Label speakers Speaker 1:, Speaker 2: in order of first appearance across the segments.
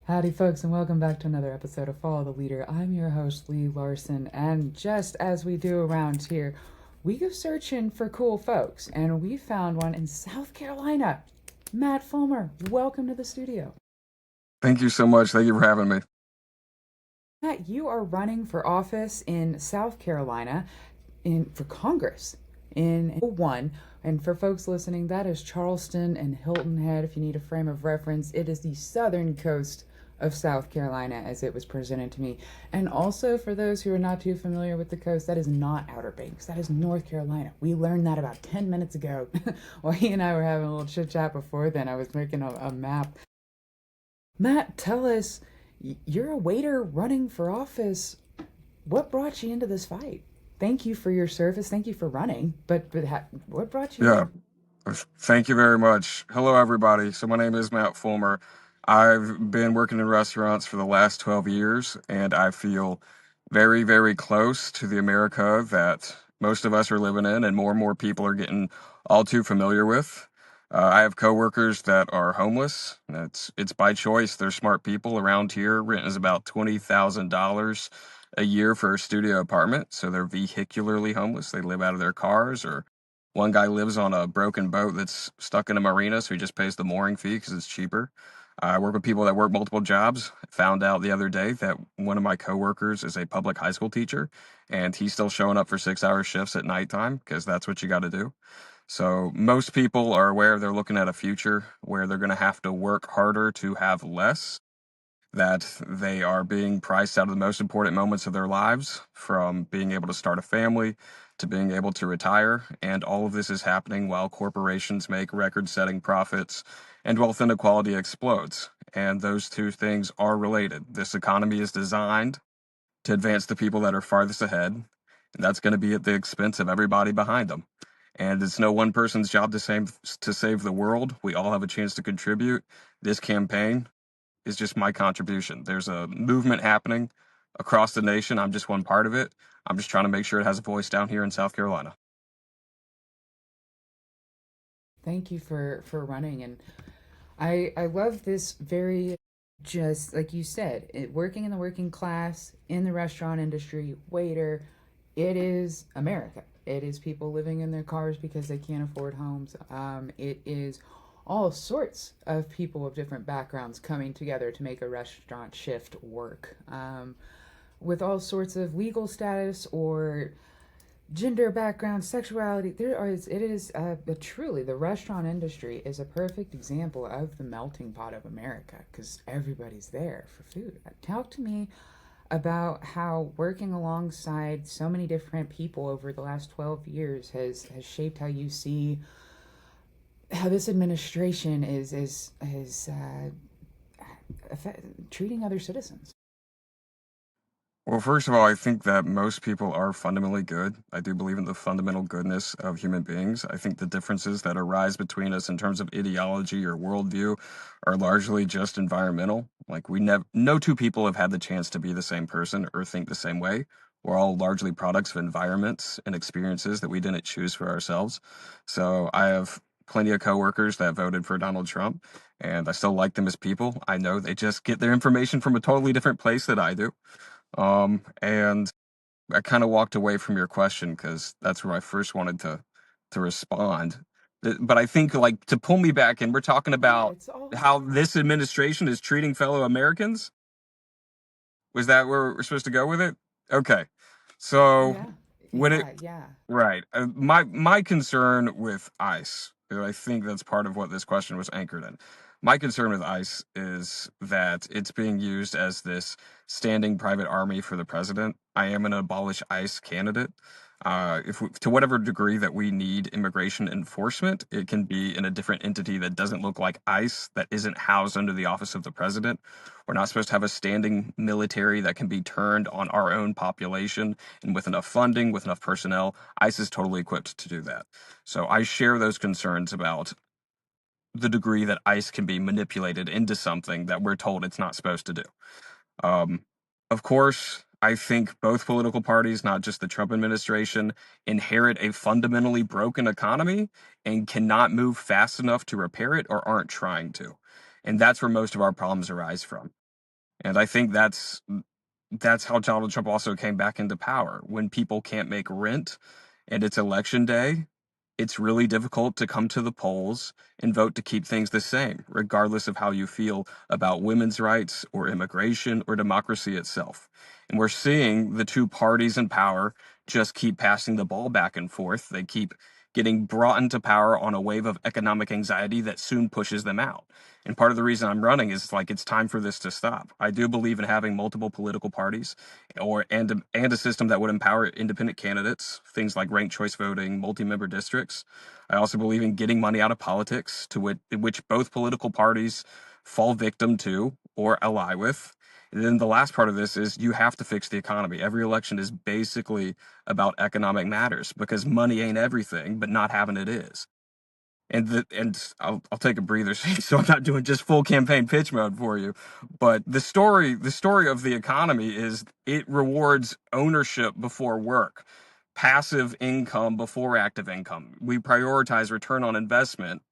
Speaker 1: Howdy, folks, and welcome back to another episode of Follow the Leader. I'm your host, Lee Larson, and just as we do around here, we go searching for cool folks, and we found one in South Carolina. Matt Fulmer, welcome to the studio.
Speaker 2: Thank you so much. Thank you for having me.
Speaker 1: Matt, you are running for office in South Carolina for Congress in one. And for folks listening, that is Charleston and Hilton Head. If you need a frame of reference, it is the southern coast of South Carolina as it was presented to me. And also, for those who are not too familiar with the coast, that is not Outer Banks. That is North Carolina. We learned that about 10 minutes ago. While he and I were having a little chit chat before then, I was making a map. Matt, tell us, you're a waiter running for office. What brought you into this fight? Thank you for your service. Thank you for running. But what brought you
Speaker 2: Yeah,
Speaker 1: here?
Speaker 2: thank you very much. Hello, everybody. So my name is Matt Fulmer. I've been working in restaurants for the last 12 years, and I feel very, very close to the America that most of us are living in, and more people are getting all too familiar with. I have coworkers that are homeless. It's by choice. They're smart people around here. Rent is about $20,000 a year for a studio apartment, so they're vehicularly homeless. They live out of their cars, or one guy lives on a broken boat that's stuck in a marina, so he just pays the mooring fee because it's cheaper. I work with people that work multiple jobs. Found out the other day that one of my coworkers is a public high school teacher, and he's still showing up for 6-hour shifts at nighttime because that's what you got to do. So most people are aware they're looking at a future where they're going to have to work harder to have less, that they are being priced out of the most important moments of their lives, from being able to start a family to being able to retire. And all of this is happening while corporations make record setting profits and wealth inequality explodes. And those two things are related. This economy is designed to advance the people that are farthest ahead, and that's going to be at the expense of everybody behind them. And it's no one person's job to save the world. We all have a chance to contribute. This campaign is just my contribution. There's a movement happening across the nation. I'm just one part of it. I'm just trying to make sure it has a voice down here in South Carolina.
Speaker 1: Thank you for running. And I love this very, just like you said, working in the working class, in the restaurant industry, waiter. It is America. It is people living in their cars because they can't afford homes. It is all sorts of people of different backgrounds coming together to make a restaurant shift work. With all sorts of legal status or gender background, sexuality. It is truly, the restaurant industry is a perfect example of the melting pot of America because everybody's there for food. Talk to me about how working alongside so many different people over the last 12 years has shaped how you see how this administration treating other citizens.
Speaker 2: Well, first of all, I think that most people are fundamentally good. I do believe in the fundamental goodness of human beings. I think the differences that arise between us in terms of ideology or worldview are largely just environmental. Like no two people have had the chance to be the same person or think the same way. We're all largely products of environments and experiences that we didn't choose for ourselves. So I have plenty of coworkers that voted for Donald Trump, and I still like them as people. I know they just get their information from a totally different place that I do. And I kind of walked away from your question because that's where I first wanted to respond. But I think, like, to pull me back in, we're talking
Speaker 1: Yeah,
Speaker 2: about
Speaker 1: it's all.
Speaker 2: how this administration is treating fellow Americans. Was that where we're supposed to go with it? Okay. So
Speaker 1: Yeah,
Speaker 2: when it
Speaker 1: yeah.
Speaker 2: right, my concern with ICE, I think that's part of what this question was anchored in. My concern with ICE is that it's being used as this standing private army for the president. I am an abolish ICE candidate. If we, to whatever degree that we need immigration enforcement, it can be in a different entity that doesn't look like ICE, that isn't housed under the office of the president. We're not supposed to have a standing military that can be turned on our own population, and with enough funding, with enough personnel, ICE is totally equipped to do that. So I share those concerns about the degree that ICE can be manipulated into something that we're told it's not supposed to do. Um, of course, I think both political parties, not just the Trump administration, inherit a fundamentally broken economy and cannot move fast enough to repair it, or aren't trying to. And that's where most of our problems arise from. And I think that's how Donald Trump also came back into power. When people can't make rent and it's election day, it's really difficult to come to the polls and vote to keep things the same, regardless of how you feel about women's rights or immigration or democracy itself. And we're seeing the two parties in power just keep passing the ball back and forth. They keep getting brought into power on a wave of economic anxiety that soon pushes them out. And part of the reason I'm running is like it's time for this to stop. I do believe in having multiple political parties and a system that would empower independent candidates, things like ranked choice voting, multi-member districts. I also believe in getting money out of politics, to which both political parties fall victim to or ally with. And then the last part of this is you have to fix the economy. Every election is basically about economic matters because money ain't everything, but not having it is. And I'll take a breather so I'm not doing just full campaign pitch mode for you. But the story of the economy is it rewards ownership before work, passive income before active income. We prioritize return on investment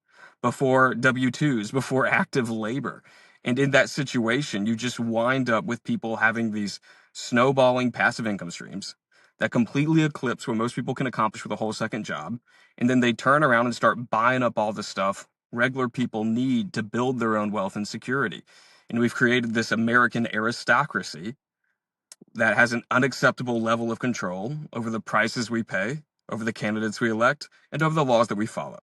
Speaker 2: before W-2s, before active labor. And in that situation, you just wind up with people having these snowballing passive income streams that completely eclipse what most people can accomplish with a whole second job. And then they turn around and start buying up all the stuff regular people need to build their own wealth and security. And we've created this American aristocracy that has an unacceptable level of control over the prices we pay, over the candidates we elect, and over the laws that we follow.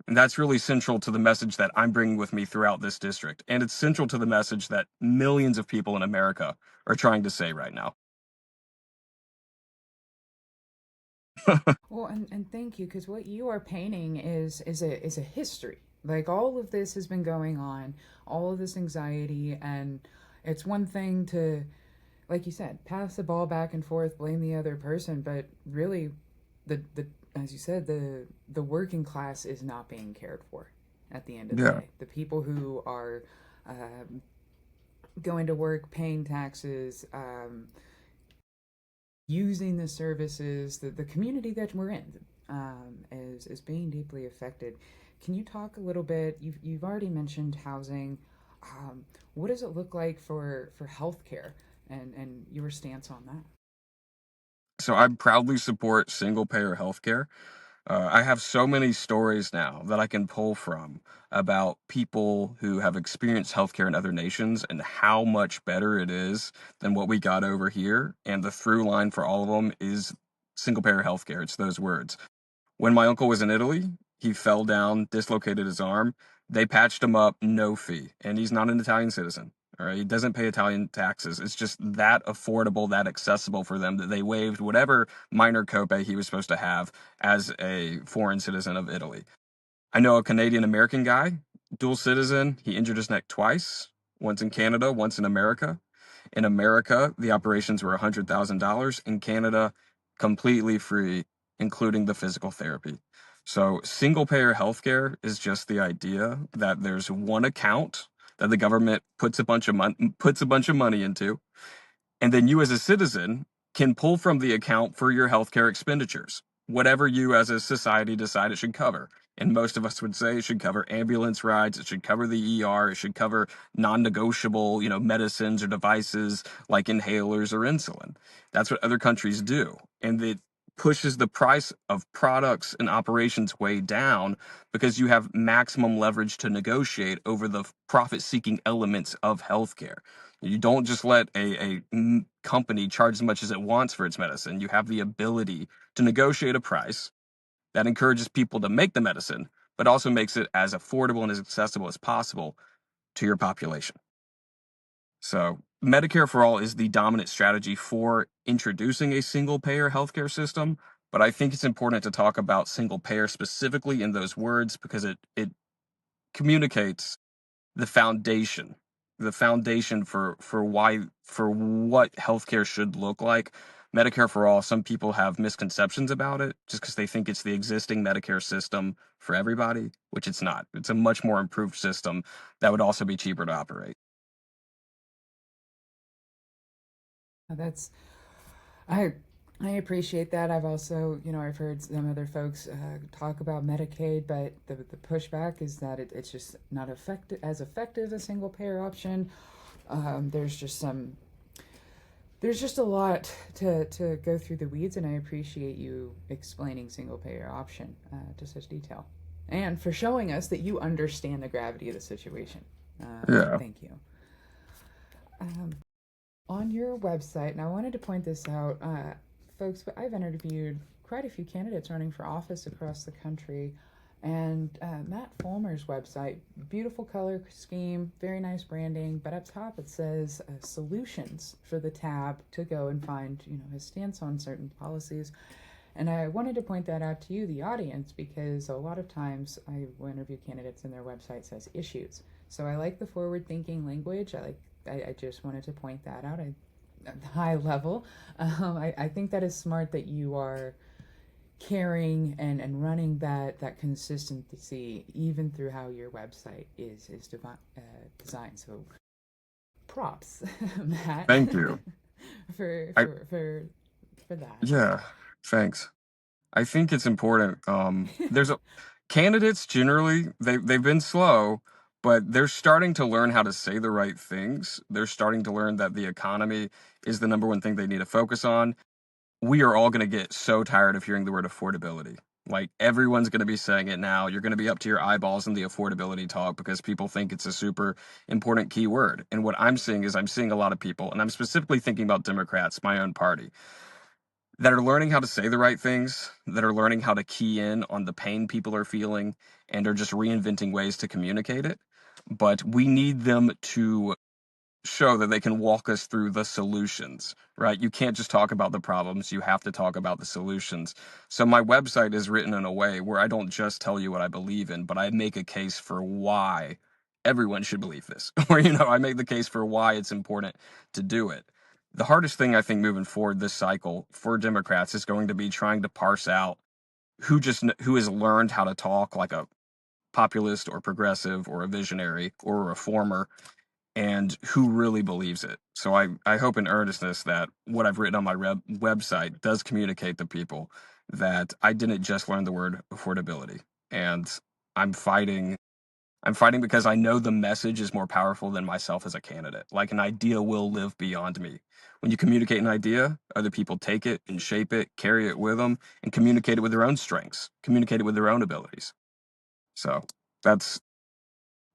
Speaker 2: And that's really central to the message that I'm bringing with me throughout this district. And it's central to the message that millions of people in America are trying to say right now.
Speaker 1: Well, and thank you, because what you are painting is a history. Like, all of this has been going on, all of this anxiety, and it's one thing to, like you said, pass the ball back and forth, blame the other person, but really, the as you said, the working class is not being cared for at the end of the
Speaker 2: Yeah.
Speaker 1: day. The people who are um, going to work, paying taxes, using the services, the community that we're in is being deeply affected. Can you talk a little bit? You've already mentioned housing. What does it look like for healthcare and your stance on that?
Speaker 2: So I proudly support single payer healthcare. I have so many stories now that I can pull from about people who have experienced healthcare in other nations and how much better it is than what we got over here. And the through line for all of them is single payer healthcare. It's those words. When my uncle was in Italy, he fell down, dislocated his arm. They patched him up, no fee, and he's not an Italian citizen. All right, he doesn't pay Italian taxes. It's just that affordable, that accessible for them that they waived whatever minor copay he was supposed to have as a foreign citizen of Italy. I know a Canadian American guy, dual citizen. He injured his neck twice, once in Canada, once in America. In America, the operations were $100,000. In Canada, completely free, including the physical therapy. So, single payer healthcare is just the idea that there's one account that the government puts a bunch of money into, and then you as a citizen can pull from the account for your healthcare expenditures, whatever you as a society decide it should cover. And most of us would say it should cover ambulance rides, it should cover the ER, it should cover non-negotiable, medicines or devices like inhalers or insulin. That's what other countries do. And it pushes the price of products and operations way down because you have maximum leverage to negotiate over the profit-seeking elements of healthcare. You don't just let a company charge as much as it wants for its medicine. You have the ability to negotiate a price that encourages people to make the medicine, but also makes it as affordable and as accessible as possible to your population. So, Medicare for All is the dominant strategy for introducing a single payer healthcare system. But I think it's important to talk about single payer specifically in those words because it communicates the foundation for what healthcare should look like. Medicare for all, some people have misconceptions about it just because they think it's the existing Medicare system for everybody, which it's not. It's a much more improved system that would also be cheaper to operate.
Speaker 1: That's I I appreciate that. I've also, I've heard some other folks talk about Medicaid, but the pushback is that it's just not effective as a single payer option. There's just some there's just a lot to go through the weeds, and I appreciate you explaining single payer option to such detail, and for showing us that you understand the gravity of the situation.
Speaker 2: Yeah.
Speaker 1: Thank you. Um, on your website, and I wanted to point this out, folks, but I've interviewed quite a few candidates running for office across the country. And Matt Fulmer's website, beautiful color scheme, very nice branding, but up top it says solutions for the tab to go and find, his stance on certain policies. And I wanted to point that out to you, the audience, because a lot of times I will interview candidates and their website says issues. So I like the forward thinking language. I just wanted to point that out. At the high level, I think that is smart that you are carrying and running that consistency even through how your website is designed. So props, Matt,
Speaker 2: Thank you.
Speaker 1: for
Speaker 2: I
Speaker 1: for for for that.
Speaker 2: Yeah, thanks. I think it's important. There's a candidates generally they've been slow, but they're starting to learn how to say the right things. They're starting to learn that the economy is the number one thing they need to focus on. We are all going to get so tired of hearing the word affordability. Like everyone's going to be saying it now. You're going to be up to your eyeballs in the affordability talk because people think it's a super important key word. And what I'm seeing is I'm seeing a lot of people, and I'm specifically thinking about Democrats, my own party, that are learning how to say the right things, that are learning how to key in on the pain people are feeling, and are just reinventing ways to communicate it. But we need them to show that they can walk us through the solutions, right? You can't just talk about the problems, you have to talk about the solutions. So my website is written in a way where I don't just tell you what I believe in, but I make a case for why everyone should believe this. Or, I make the case for why it's important to do it. The hardest thing I think moving forward this cycle for Democrats is going to be trying to parse out who has learned how to talk like a populist or progressive or a visionary or a reformer and who really believes it. So I hope in earnestness that what I've written on my website does communicate to people that I didn't just learn the word affordability. And I'm fighting. I'm fighting because I know the message is more powerful than myself as a candidate. Like an idea will live beyond me. When you communicate an idea, other people take it and shape it, carry it with them, and communicate it with their own strengths, communicate it with their own abilities. So that's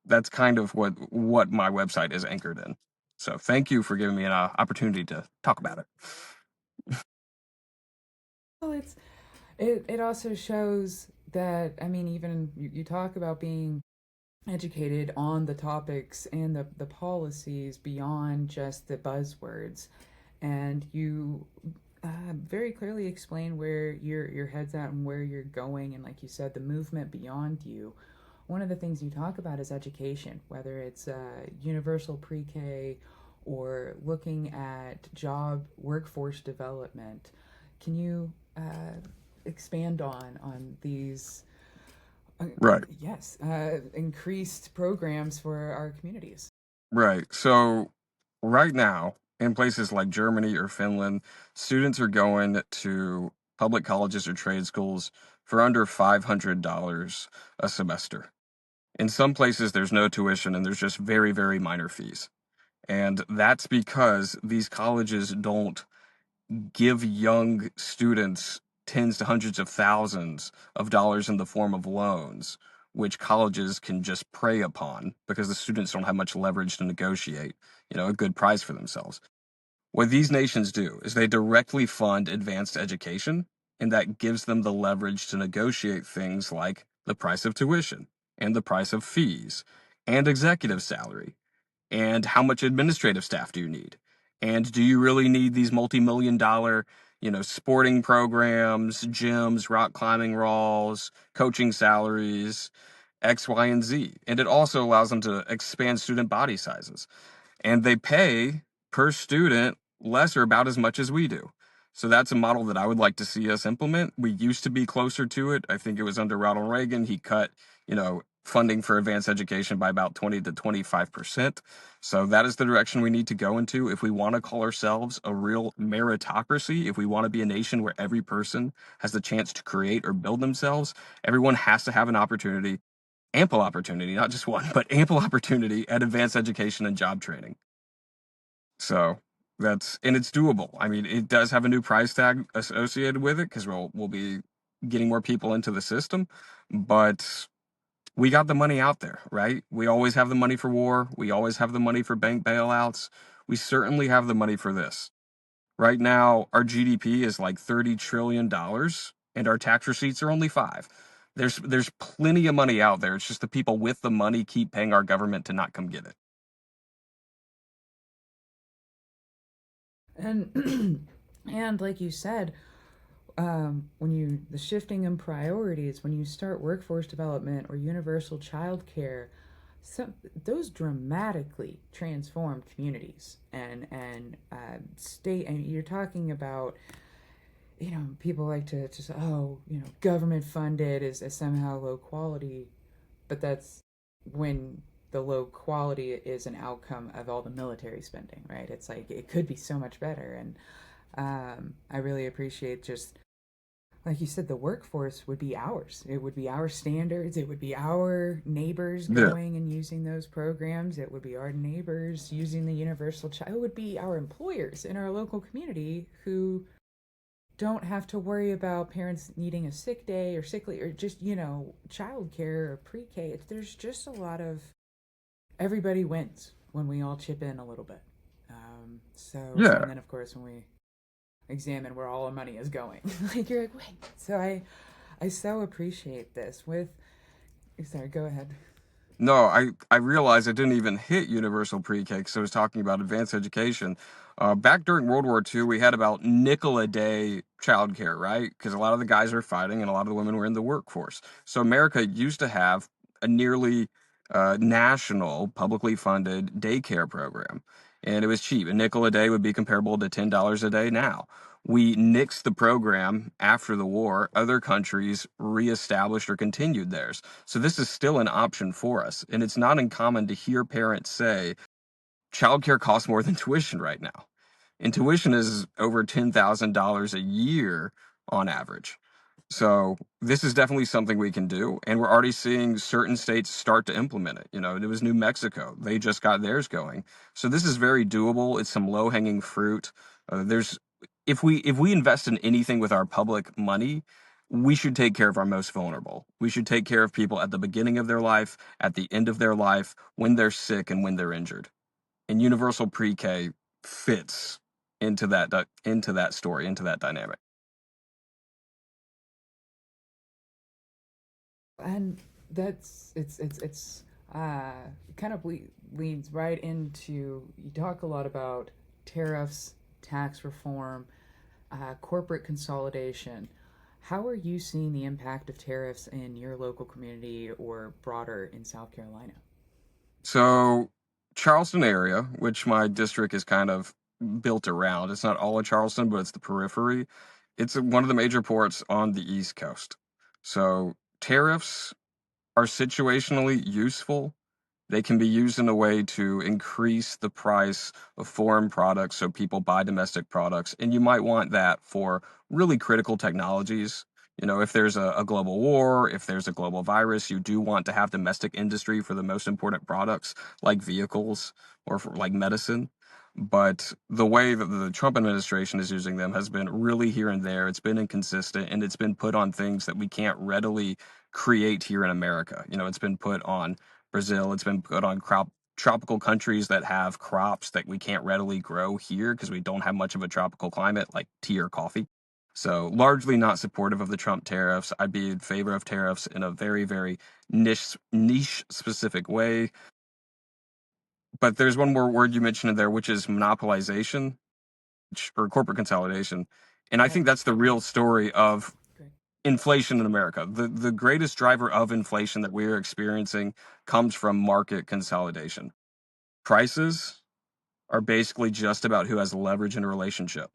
Speaker 2: that's kind of what my website is anchored in. So thank you for giving me an opportunity to talk about it.
Speaker 1: Well, it also shows that, I mean, even you talk about being educated on the topics and the policies beyond just the buzzwords, and you very clearly explain where your head's at and where you're going, and like you said, the movement beyond you. One of the things you talk about is education, whether it's universal pre-K or looking at job workforce development. Can you expand on these uh,
Speaker 2: Right,
Speaker 1: yes, increased programs for our communities?
Speaker 2: right. So right now, in places like Germany or Finland, students are going to public colleges or trade schools for under $500 a semester. In some places, there's no tuition and there's just very, very minor fees. And that's because these colleges don't give young students tens to hundreds of thousands of dollars in the form of loans, which colleges can just prey upon because the students don't have much leverage to negotiate, a good price for themselves. What these nations do is they directly fund advanced education, and that gives them the leverage to negotiate things like the price of tuition and the price of fees and executive salary and how much administrative staff do you need? And do you really need these multi-million dollar, sporting programs, gyms, rock climbing walls, coaching salaries, X, Y, and Z? And it also allows them to expand student body sizes, and they pay per student less or about as much as we do. So that's a model that I would like to see us implement. We used to be closer to it. I think it was under Ronald Reagan. He cut, funding for advanced education by about 20 to 25%. So that is the direction we need to go into if we want to call ourselves a real meritocracy, if we want to be a nation where every person has the chance to create or build themselves. Everyone has to have an opportunity, ample opportunity, not just one, but ample opportunity at advanced education and job training. So and it's doable. I mean, it does have a new price tag associated with it because we'll be getting more people into the system, but we got the money out there, right? We always have the money for war. We always have the money for bank bailouts. We certainly have the money for this. Right now, our GDP is like $30 trillion, and our tax receipts are only five. There's plenty of money out there. It's just the people with the money keep paying our government to not come get it.
Speaker 1: And and like you said, when you the shifting in priorities, when you start workforce development or universal child care, some those dramatically transform communities and state. And you're talking about, people like to say, oh, government funded is somehow low quality, but that's when the low quality is an outcome of all the military spending, right? It's like it could be so much better. And I really appreciate, just like you said, the workforce would be ours. It would be our standards. It would be our neighbors
Speaker 2: Yeah.
Speaker 1: going and using those programs. It would be our neighbors using the universal child. It would be our employers in our local community who don't have to worry about parents needing a sick day or sick leave or just, childcare or pre-K. There's just a lot of, everybody wins when we all chip in a little bit. And
Speaker 2: Yeah.
Speaker 1: then of course when we examine where all our money is going, like you're like, wait. So I so appreciate this. Sorry, go ahead.
Speaker 2: No, I realized I didn't even hit universal pre-K because I was talking about advanced education. Back during World War II, we had about nickel a day childcare, right? Because a lot of the guys were fighting and a lot of the women were in the workforce. So America used to have a nearly national, publicly funded daycare program, and it was cheap. A nickel a day would be comparable to $10 a day now. We nixed the program after the war. Other countries reestablished or continued theirs. So this is still an option for us. And it's not uncommon to hear parents say, childcare costs more than tuition right now. And tuition is over $10,000 a year on average. So this is definitely something we can do. And we're already seeing certain states start to implement it. It was New Mexico. They just got theirs going. So this is very doable. It's some low hanging fruit. There's if we invest in anything with our public money, we should take care of our most vulnerable. We should take care of people at the beginning of their life, at the end of their life, when they're sick and when they're injured. And universal pre-K fits into that story, into that dynamic.
Speaker 1: And it's uh kind of leads right into, you talk a lot about tariffs, tax reform, corporate consolidation. How are you seeing the impact of tariffs in your local community or broader in South Carolina?
Speaker 2: So Charleston area, which my district is kind of built around, it's not all of Charleston, but it's the periphery. It's one of the major ports on the East Coast. So tariffs are situationally useful. They can be used in a way to increase the price of foreign products so people buy domestic products. And you might want that for really critical technologies. If there's a global war, if there's a global virus, you do want to have domestic industry for the most important products like vehicles or for like medicine. But the way that the Trump administration is using them has been really here and there. It's been inconsistent and it's been put on things that we can't readily create here in America. It's been put on Brazil. It's been put on tropical countries that have crops that we can't readily grow here because we don't have much of a tropical climate like tea or coffee. So largely not supportive of the Trump tariffs. I'd be in favor of tariffs in a very, very niche specific way. But there's one more word you mentioned in there, which is monopolization or corporate consolidation. And I
Speaker 1: Yeah,
Speaker 2: think that's the real story of
Speaker 1: great.
Speaker 2: inflation in America. The greatest driver of inflation that we are experiencing comes from market consolidation. Prices are basically just about who has leverage in a relationship.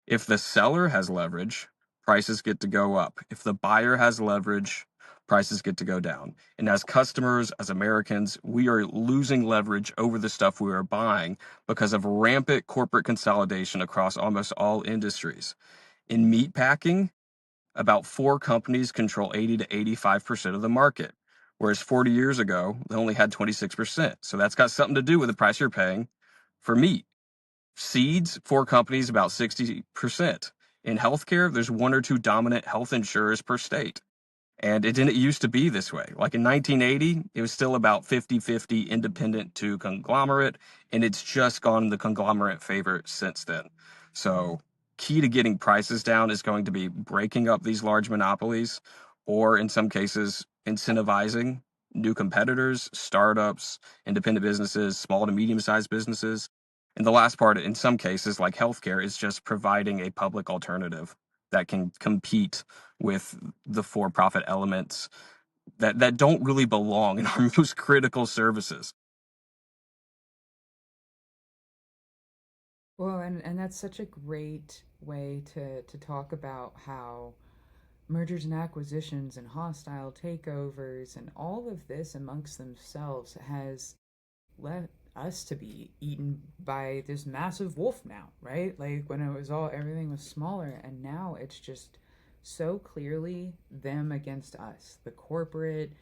Speaker 2: If the seller has leverage, prices get to go up. If the buyer has leverage, prices get to go down. And as customers, as Americans, we are losing leverage over the stuff we are buying because of rampant corporate consolidation across almost all industries. In meat packing, about four companies control 80 to 85% of the market, whereas 40 years ago, they only had 26%. So that's got something to do with the price you're paying for meat. Seeds for companies about 60%. In healthcare, there's one or two dominant health insurers per state. And it didn't used to be this way. Like in 1980, it was still about 50-50 independent to conglomerate, and it's just gone in the conglomerate favor since then. So, key to getting prices down is going to be breaking up these large monopolies, or in some cases, incentivizing new competitors, startups, independent businesses, small to medium sized businesses. And the last part, in some cases, like healthcare, is just providing a public alternative that can compete with the for-profit elements that don't really belong in our most critical services.
Speaker 1: Well, and that's such a great way to talk about how mergers and acquisitions and hostile takeovers and all of this amongst themselves has led us to be eaten by this massive wolf now, right? Like when it was all everything was smaller, and now it's just so clearly them against us, the corporate.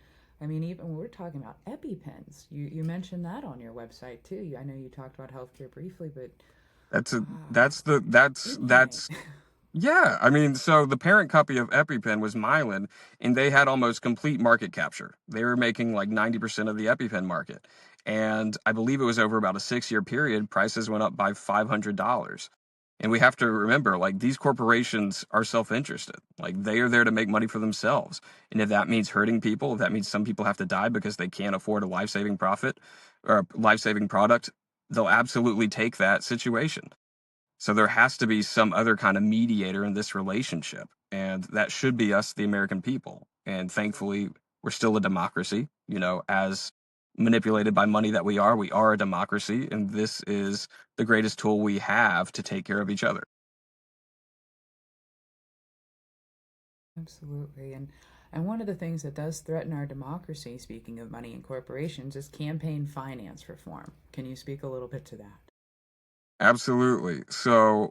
Speaker 1: I mean, even when we're talking about EpiPens, you mentioned that on your website too. I know you talked about healthcare briefly, but
Speaker 2: That's a
Speaker 1: uh,
Speaker 2: that's the that's
Speaker 1: inhumane.
Speaker 2: that's Yeah, I mean, so the parent company of EpiPen was Mylan, and they had almost complete market capture. They were making like 90% of the EpiPen market. And I believe it was over about a 6-year period, prices went up by $500. And we have to remember, like, these corporations are self-interested. Like, they are there to make money for themselves. And if that means hurting people, if that means some people have to die because they can't afford a life-saving profit or a life-saving product, they'll absolutely take that situation. So there has to be some other kind of mediator in this relationship, and that should be us, the American people. And thankfully, we're still a democracy. As manipulated by money that we are a democracy, and this is the greatest tool we have to take care of each other.
Speaker 1: Absolutely. And one of the things that does threaten our democracy, speaking of money and corporations, is campaign finance reform. Can you speak a little bit to that?
Speaker 2: Absolutely. So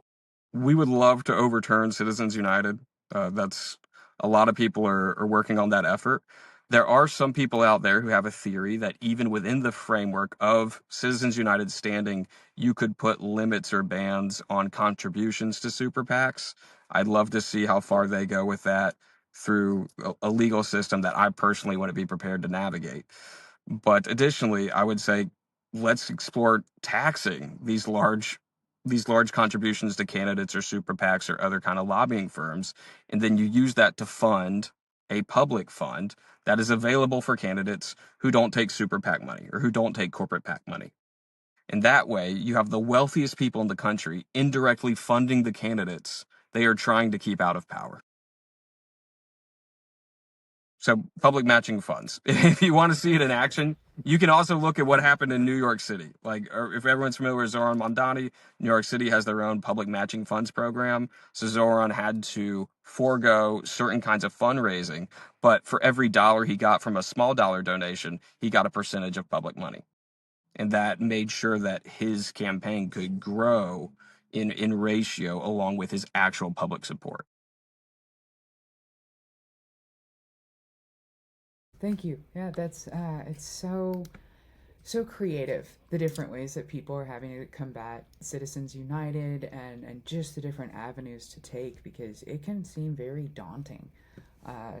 Speaker 2: we would love to overturn Citizens United. That's a lot of people are working on that effort. There are some people out there who have a theory that even within the framework of Citizens United standing, you could put limits or bans on contributions to super PACs. I'd love to see how far they go with that through a legal system that I personally wouldn't be prepared to navigate. But additionally, I would say let's explore taxing these large contributions to candidates or super PACs or other kind of lobbying firms, and then you use that to fund a public fund that is available for candidates who don't take super PAC money or who don't take corporate PAC money. And that way, you have the wealthiest people in the country indirectly funding the candidates they are trying to keep out of power. So public matching funds. If you want to see it in action, you can also look at what happened in New York City. Like, or if everyone's familiar with Zoran Mondani, New York City has their own public matching funds program. So Zoran had to forego certain kinds of fundraising, but for every dollar he got from a small dollar donation, he got a percentage of public money. And that made sure that his campaign could grow in ratio along with his actual public support.
Speaker 1: Thank you. Yeah, that's it's so creative, the different ways that people are having to combat Citizens United, and just the different avenues to take, because it can seem very daunting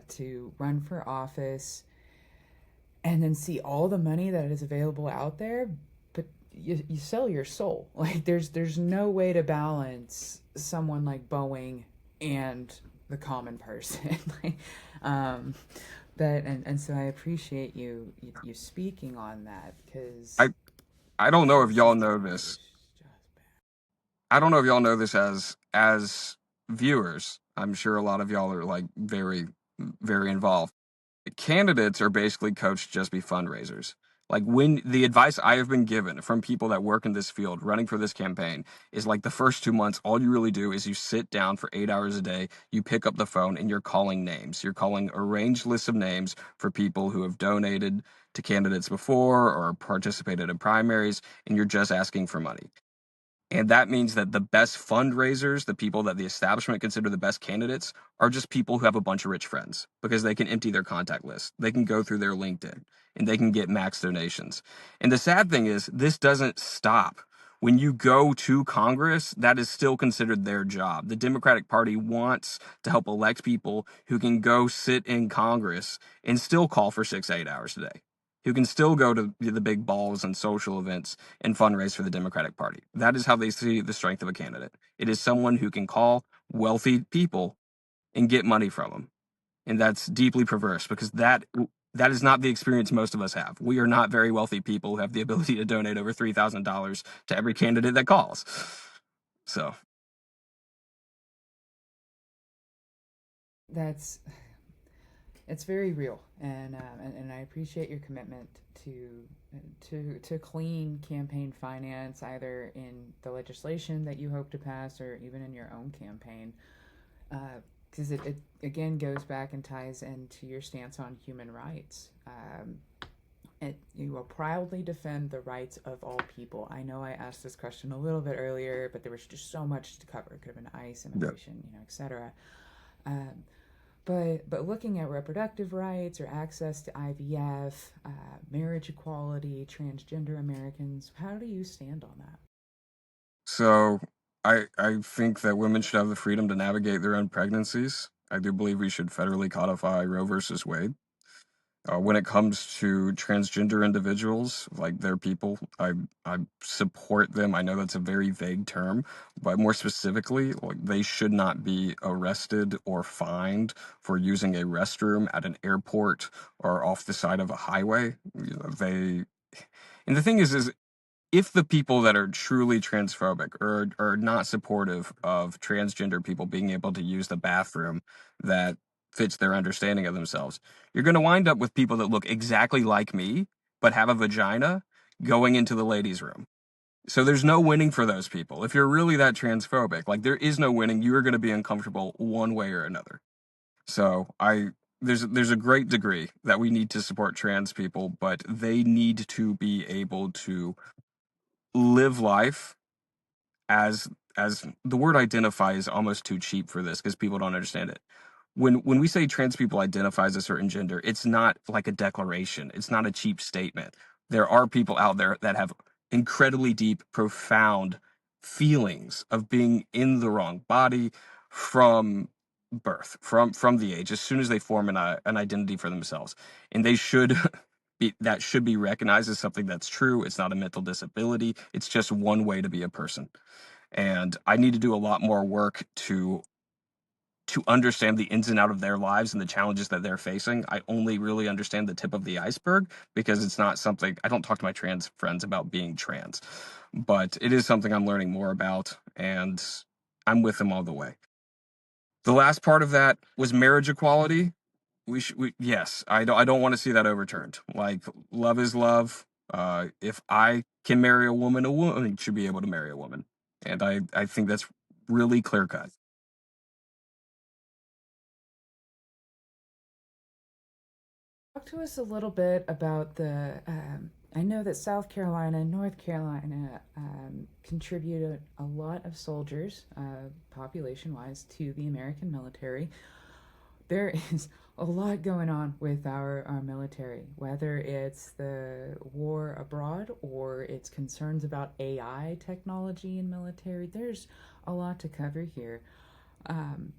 Speaker 1: to run for office and then see all the money that is available out there, but you sell your soul. Like there's no way to balance someone like Boeing and the common person. like, um, but and so I appreciate you speaking on that,
Speaker 2: I
Speaker 1: because
Speaker 2: I don't know if y'all
Speaker 1: Citizens
Speaker 2: know
Speaker 1: United
Speaker 2: this.
Speaker 1: is just bad.
Speaker 2: I don't know if y'all know this as viewers. I'm sure a lot of y'all are like very very involved. Candidates are basically coached to just be fundraisers. Like when the advice I have been given from people that work in this field running for this campaign is like the first 2 months, all you really do is you sit down for 8 hours a day, you pick up the phone and you're calling names. You're calling arranged lists of names for people who have donated to candidates before or participated in primaries, and you're just asking for money. And that means that the best fundraisers, the people that the establishment consider the best candidates, are just people who have a bunch of rich friends because they can empty their contact list. They can go through their LinkedIn and they can get max donations. And the sad thing is, this doesn't stop when you go to Congress, that is still considered their job. The Democratic Party wants to help elect people who can go sit in Congress and still call for 6 to 8 hours a day, who can still go to the big balls and social events and fundraise for the Democratic Party. That is how they see the strength of a candidate. It is someone who can call wealthy people and get money from them. And that's deeply perverse because that is not the experience most of us have. We are not very wealthy people who have the ability to donate over $3,000 to every candidate that calls. So,
Speaker 1: That's it's very real, and I appreciate your commitment to clean campaign finance, either in the legislation that you hope to pass or even in your own campaign. Because it again goes back and ties into your stance on human rights. You will proudly defend the rights of all people. I know I asked this question a little bit earlier, but there was just so much to cover. It could have been ICE,
Speaker 2: yeah.
Speaker 1: immigration, etc. Um, but looking at reproductive rights or access to IVF, marriage equality, transgender Americans, how do you stand on that?
Speaker 2: So I think that women should have the freedom to navigate their own pregnancies. I do believe we should federally codify Roe versus Wade. When it comes to transgender individuals, like they're people, I support them. I know that's a very vague term, but more specifically, like they should not be arrested or fined for using a restroom at an airport or off the side of a highway. And the thing is if the people that are truly transphobic or are not supportive of transgender people being able to use the bathroom that fits their understanding of themselves, you're going to wind up with people that look exactly like me but have a vagina going into the ladies' room. So there's no winning for those people. If you're really that transphobic, like there is no winning. You are going to be uncomfortable one way or another. So there's a great degree that we need to support trans people, but they need to be able to live life as the word identify is almost too cheap for this because people don't understand it. When we say trans people identify as a certain gender, it's not like a declaration. It's not a cheap statement. There are people out there that have incredibly deep, profound feelings of being in the wrong body from birth, from the age, as soon as they form an identity for themselves. And they should that should be recognized as something that's true. It's not a mental disability. It's just one way to be a person. And I need to do a lot more work to understand the ins and out of their lives and the challenges that they're facing. I only really understand the tip of the iceberg because it's not something I don't talk to my trans friends about being trans, but it is something I'm learning more about, and I'm with them all the way. The last part of that was marriage equality. Yes, I don't want to see that overturned. Like love is love. If I can marry a woman should be able to marry a woman, and I think that's really clear cut.
Speaker 1: Talk to us a little bit about the. I know that South Carolina and North Carolina contributed a lot of soldiers, population wise, to the American military. There is a lot going on with our military, whether it's the war abroad or it's concerns about AI technology in military. There's a lot to cover here. Um,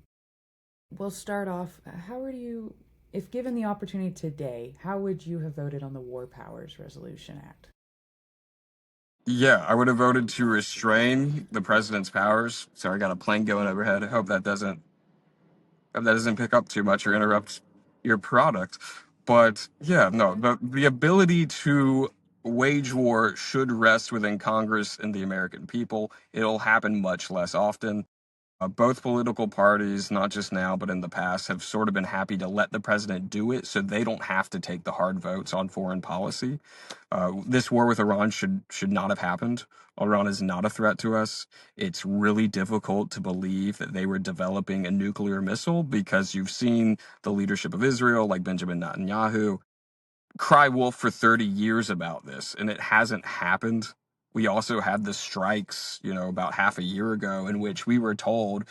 Speaker 1: we'll start off. How are you, if given the opportunity today, how would you have voted on the War Powers Resolution Act?
Speaker 2: Yeah, I would have voted to restrain the president's powers. Sorry, I got a plane going overhead. I hope that doesn't pick up too much or interrupt your product. But yeah, no, the ability to wage war should rest within Congress and the American people. It'll happen much less often. Both political parties, not just now, but in the past, have sort of been happy to let the president do it so they don't have to take the hard votes on foreign policy. This war with Iran should not have happened. Iran is not a threat to us. It's really difficult to believe that they were developing a nuclear missile because you've seen the leadership of Israel, like Benjamin Netanyahu, cry wolf for 30 years about this, and it hasn't happened. We also had the strikes, about half a year ago, in which we were told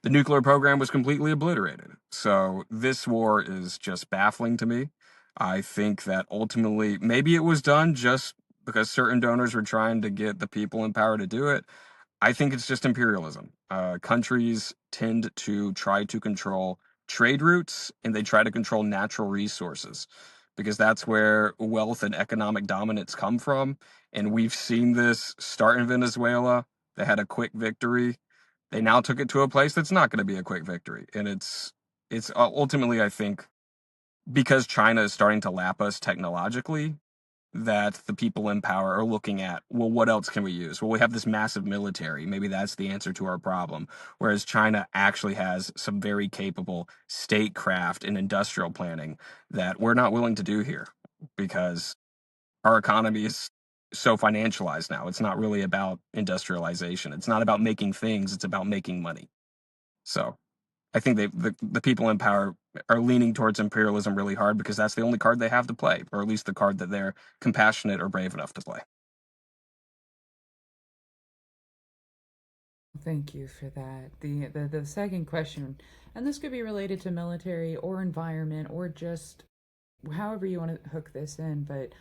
Speaker 2: the nuclear program was completely obliterated. So this war is just baffling to me. I think that ultimately, maybe it was done just because certain donors were trying to get the people in power to do it. I think it's just imperialism. Countries tend to try to control trade routes and they try to control natural resources because that's where wealth and economic dominance come from. And we've seen this start in Venezuela. They had a quick victory. They now took it to a place that's not going to be a quick victory. And it's ultimately, I think, because China is starting to lap us technologically, that the people in power are looking at, well, what else can we use? Well, we have this massive military. Maybe that's the answer to our problem. Whereas China actually has some very capable statecraft and industrial planning that we're not willing to do here because our economy is so financialized now. It's not really about industrialization. It's not about making things. It's about making money. So I think the people in power are leaning towards imperialism really hard because that's the only card they have to play, or at least the card that they're compassionate or brave enough to play.
Speaker 1: Thank you for that. The second question, and this could be related to military or environment or just however you want to hook this in, but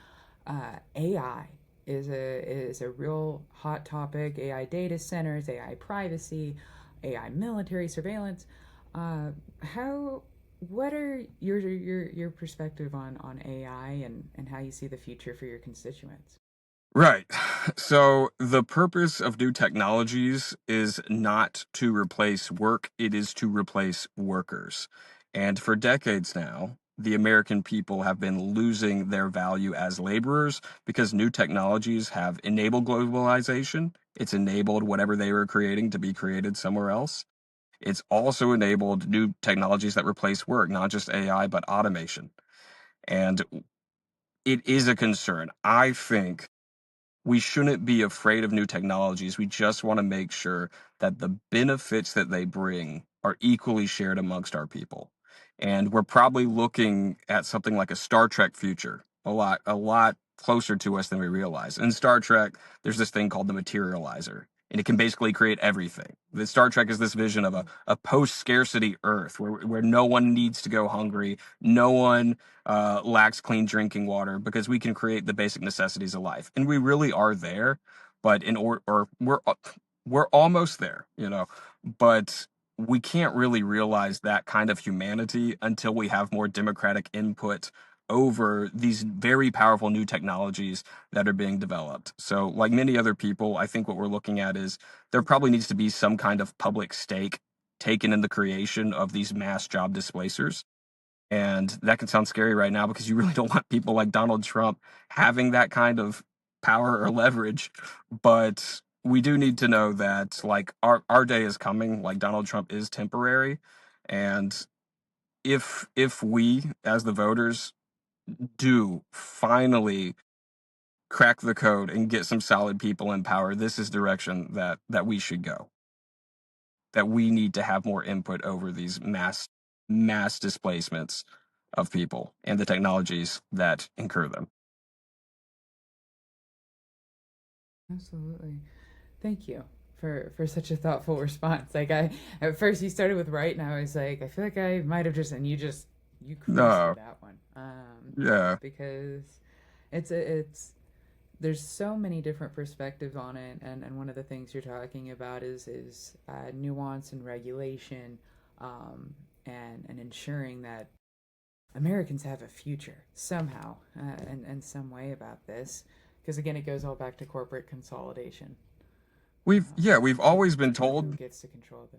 Speaker 1: AI is a real hot topic. AI data centers, AI privacy, AI military surveillance. How what are your perspective on AI and how you see the future for your constituents?
Speaker 2: Right. So the purpose of new technologies is not to replace work, it is to replace workers. And for decades now, the American people have been losing their value as laborers because new technologies have enabled globalization. It's enabled whatever they were creating to be created somewhere else. It's also enabled new technologies that replace work, not just AI, but automation. And it is a concern. I think we shouldn't be afraid of new technologies. We just want to make sure that the benefits that they bring are equally shared amongst our people. And we're probably looking at something like a Star Trek future, a lot closer to us than we realize. In Star Trek, there's this thing called the materializer, and it can basically create everything. The Star Trek is this vision of a post-scarcity Earth where no one needs to go hungry, no one lacks clean drinking water because we can create the basic necessities of life, and we really are there. But or we're almost there, but we can't really realize that kind of humanity until we have more democratic input over these very powerful new technologies that are being developed. So, like many other people, I think what we're looking at is there probably needs to be some kind of public stake taken in the creation of these mass job displacers. And that can sound scary right now because you really don't want people like Donald Trump having that kind of power or leverage. But we do need to know that like our day is coming, like Donald Trump is temporary. And if we as the voters do finally crack the code and get some solid people in power, this is direction that we should go. That we need to have more input over these mass displacements of people and the technologies that incur them.
Speaker 1: Absolutely. Thank you for such a thoughtful response. Like I at first you started with right and I was like, I feel like I might have just and you cruised through
Speaker 2: No,
Speaker 1: that one.
Speaker 2: yeah,
Speaker 1: Because it's there's so many different perspectives on it and one of the things you're talking about is nuance and regulation and ensuring that Americans have a future somehow in some way about this because again it goes all back to corporate consolidation.
Speaker 2: we've always been
Speaker 1: Who
Speaker 2: told.
Speaker 1: gets to control the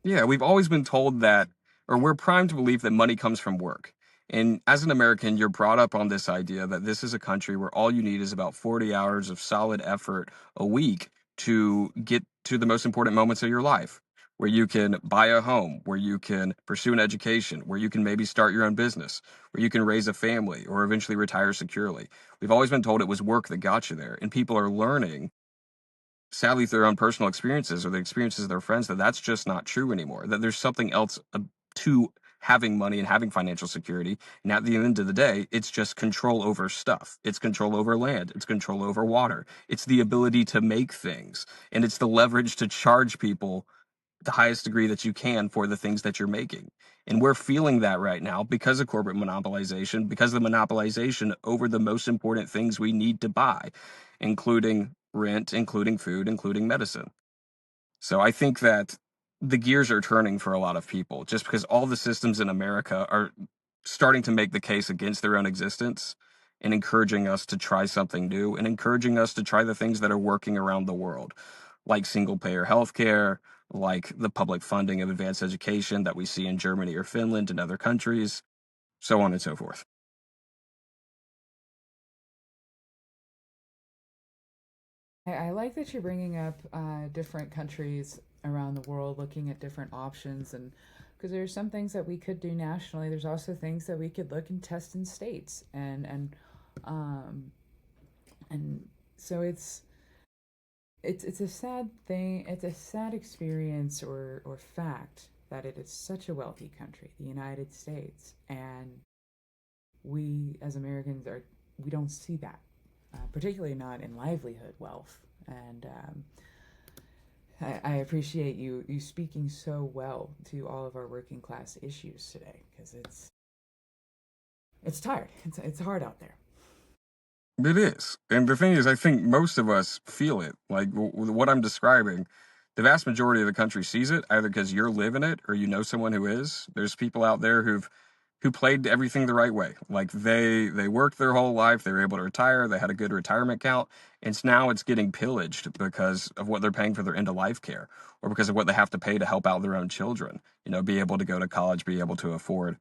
Speaker 2: Yeah, we've always been told that, or we're primed to believe that money comes from work. And as an American, you're brought up on this idea that this is a country where all you need is about 40 hours of solid effort a week to get to the most important moments of your life, where you can buy a home, where you can pursue an education, where you can maybe start your own business, where you can raise a family or eventually retire securely. We've always been told it was work that got you there. And people are learning sadly through their own personal experiences or the experiences of their friends that that's just not true anymore, that there's something else to having money and having financial security. And at the end of the day, it's just control over stuff. It's control over land. It's control over water. It's the ability to make things. And it's the leverage to charge people the highest degree that you can for the things that you're making. And we're feeling that right now because of corporate monopolization, because of the monopolization over the most important things we need to buy, including rent, including food, including medicine. So I think that the gears are turning for a lot of people just because all the systems in America are starting to make the case against their own existence and encouraging us to try something new and encouraging us to try the things that are working around the world, like single payer healthcare, like the public funding of advanced education that we see in Germany or Finland and other countries, so on and so forth.
Speaker 1: I like that you're bringing up different countries around the world, looking at different options, and because there's some things that we could do nationally, there's also things that we could look and test in states, um, and so it's a sad thing. It's a sad experience or fact that it is such a wealthy country, the United States, and we as Americans are we don't see that, particularly not in livelihood wealth. And I appreciate you speaking so well to all of our working class issues today because it's tired. It's hard out there.
Speaker 2: It is. And the thing is, I think most of us feel it. Like what I'm describing, the vast majority of the country sees it either because you're living it or you know someone who is. There's people out there who played everything the right way. Like they worked their whole life, they were able to retire, they had a good retirement account, and now it's getting pillaged because of what they're paying for their end of life care or because of what they have to pay to help out their own children. Be able to go to college, be able to afford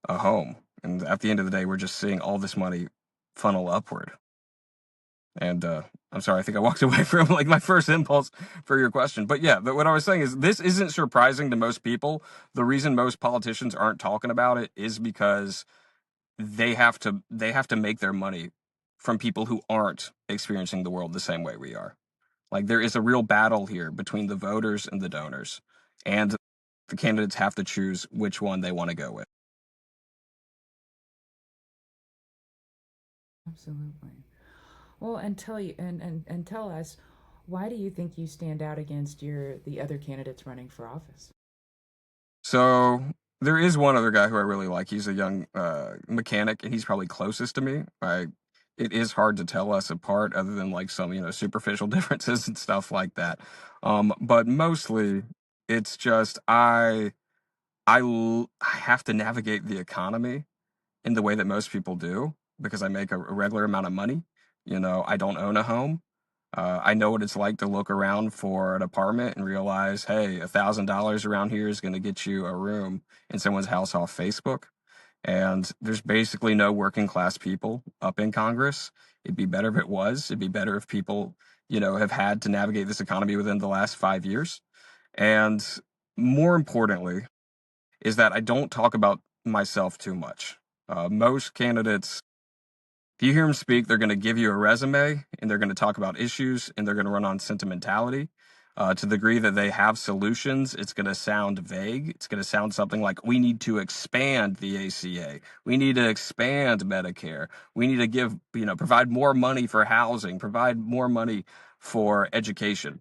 Speaker 2: a home. And at the end of the day, we're just seeing all this money funnel upward. And I'm sorry, I think I walked away from like my first impulse for your question. But yeah, but what I was saying is this isn't surprising to most people. The reason most politicians aren't talking about it is because they have to make their money from people who aren't experiencing the world the same way we are. Like there is a real battle here between the voters and the donors. And the candidates have to choose which one they want to go with.
Speaker 1: Absolutely. Well, and tell you and tell us, why do you think you stand out against the other candidates running for office?
Speaker 2: So there is one other guy who I really like. He's a young mechanic, and he's probably closest to me. It is hard to tell us apart, other than like some superficial differences and stuff like that. But mostly, it's just I have to navigate the economy in the way that most people do because I make a regular amount of money. I don't own a home. I know what it's like to look around for an apartment and realize, hey, $1,000 around here is going to get you a room in someone's house off Facebook. And there's basically no working class people up in Congress. It'd be better if it was. It'd be better if people, have had to navigate this economy within the last 5 years. And more importantly, is that I don't talk about myself too much. Most candidates, if you hear them speak, they're going to give you a resume and they're going to talk about issues and they're going to run on sentimentality. To the degree that they have solutions, it's going to sound vague. It's going to sound something like, we need to expand the ACA. We need to expand Medicare. We need to provide more money for housing, provide more money for education.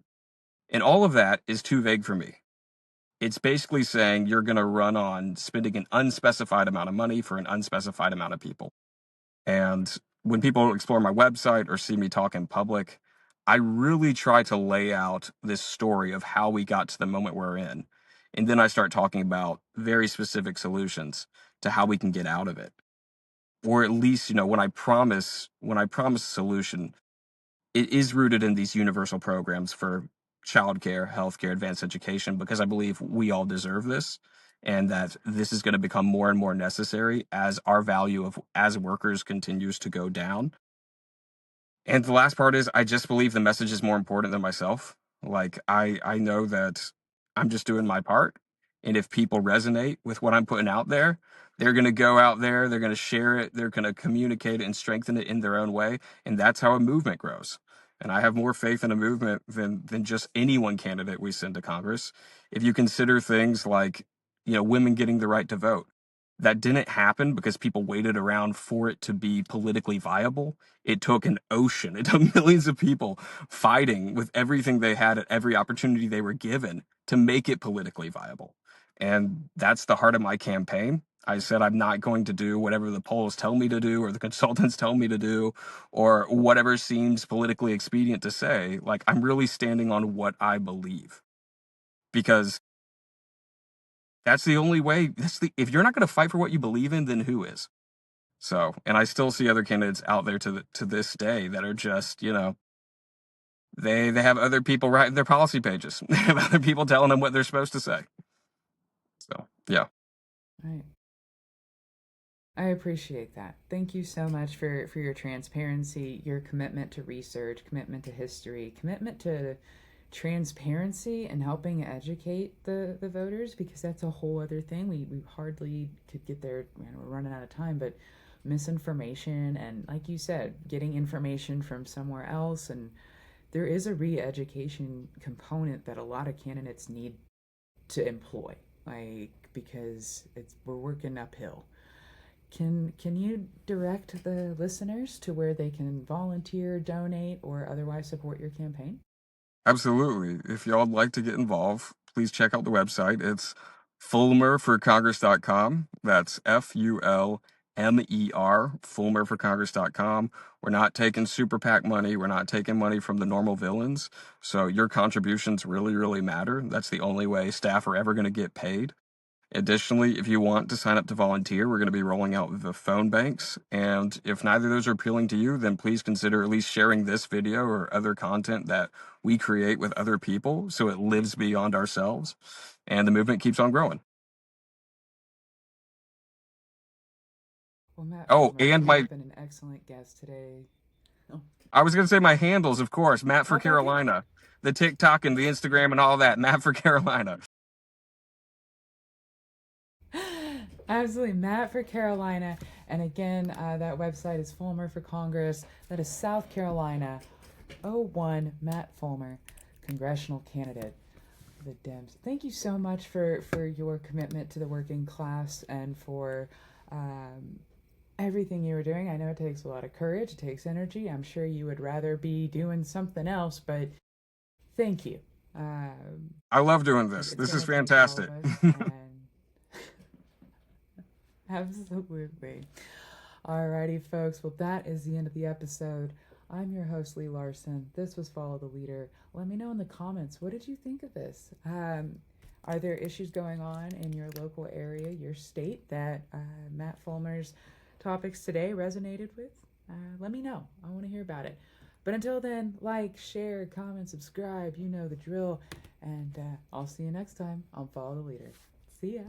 Speaker 2: And all of that is too vague for me. It's basically saying you're going to run on spending an unspecified amount of money for an unspecified amount of people. And when people explore my website or see me talk in public, I really try to lay out this story of how we got to the moment we're in. And then I start talking about very specific solutions to how we can get out of it. Or at least, when I promise a solution, it is rooted in these universal programs for childcare, healthcare, advanced education, because I believe we all deserve this and that this is going to become more and more necessary as our value of as workers continues to go down. And the last part is I just believe the message is more important than myself. Like I know that I'm just doing my part. And if people resonate with what I'm putting out there, they're going to go out there, they're going to share it, they're going to communicate it and strengthen it in their own way, and that's how a movement grows. And I have more faith in a movement than just any one candidate we send to Congress. If you consider things like, women getting the right to vote, that didn't happen because people waited around for it to be politically viable. It took an ocean. It took millions of people fighting with everything they had at every opportunity they were given to make it politically viable. And that's the heart of my campaign. I said I'm not going to do whatever the polls tell me to do or the consultants tell me to do or whatever seems politically expedient to say. Like, I'm really standing on what I believe, because that's the only way. If you're not going to fight for what you believe in, then who is? So, and I still see other candidates out there to this day that are just, they have other people writing their policy pages. They have other people telling them what they're supposed to say. So, yeah.
Speaker 1: Right. I appreciate that. Thank you so much for your transparency, your commitment to research, commitment to history, commitment to transparency and helping educate the voters, because that's a whole other thing. We hardly could get there. We're running out of time, but misinformation and, like you said, getting information from somewhere else. And there is a re education component that a lot of candidates need to employ, like, because we're working uphill. Can you direct the listeners to where they can volunteer, donate, or otherwise support your campaign?
Speaker 2: Absolutely. If y'all would like to get involved, please check out the website. It's fulmerforcongress.com. That's FULMER, fulmerforcongress.com. We're not taking super PAC money. We're not taking money from the normal villains. So your contributions really, really matter. That's the only way staff are ever going to get paid. Additionally, if you want to sign up to volunteer, we're going to be rolling out the phone banks. And if neither of those are appealing to you, then please consider at least sharing this video or other content that we create with other people so it lives beyond ourselves and the movement keeps on growing.
Speaker 1: Well, Matt
Speaker 2: Oh,
Speaker 1: Fulmer,
Speaker 2: and
Speaker 1: you have been an excellent guest today. Oh,
Speaker 2: I was going to say my handles, of course, Matt for
Speaker 1: okay, okay.
Speaker 2: Carolina, the TikTok and the Instagram and all that, Matt for Carolina.
Speaker 1: Absolutely, Matt for Carolina. And again, that website is Fulmer for Congress. That is South Carolina. 01 Matt Fulmer, congressional candidate for the Dems. Thank you so much for your commitment to the working class and for everything you were doing. I know it takes a lot of courage, it takes energy. I'm sure you would rather be doing something else, but thank you.
Speaker 2: I love doing this.
Speaker 1: It's
Speaker 2: This
Speaker 1: going
Speaker 2: is
Speaker 1: to take all
Speaker 2: fantastic.
Speaker 1: of us. And absolutely. Alrighty, folks. Well, that is the end of the episode. I'm your host, Lee Larson. This was Follow the Leader. Let me know in the comments, what did you think of this? Are there issues going on in your local area, your state, that Matt Fulmer's topics today resonated with? Let me know. I want to hear about it. But until then, like, share, comment, subscribe. You know the drill. And I'll see you next time on Follow the Leader. See ya.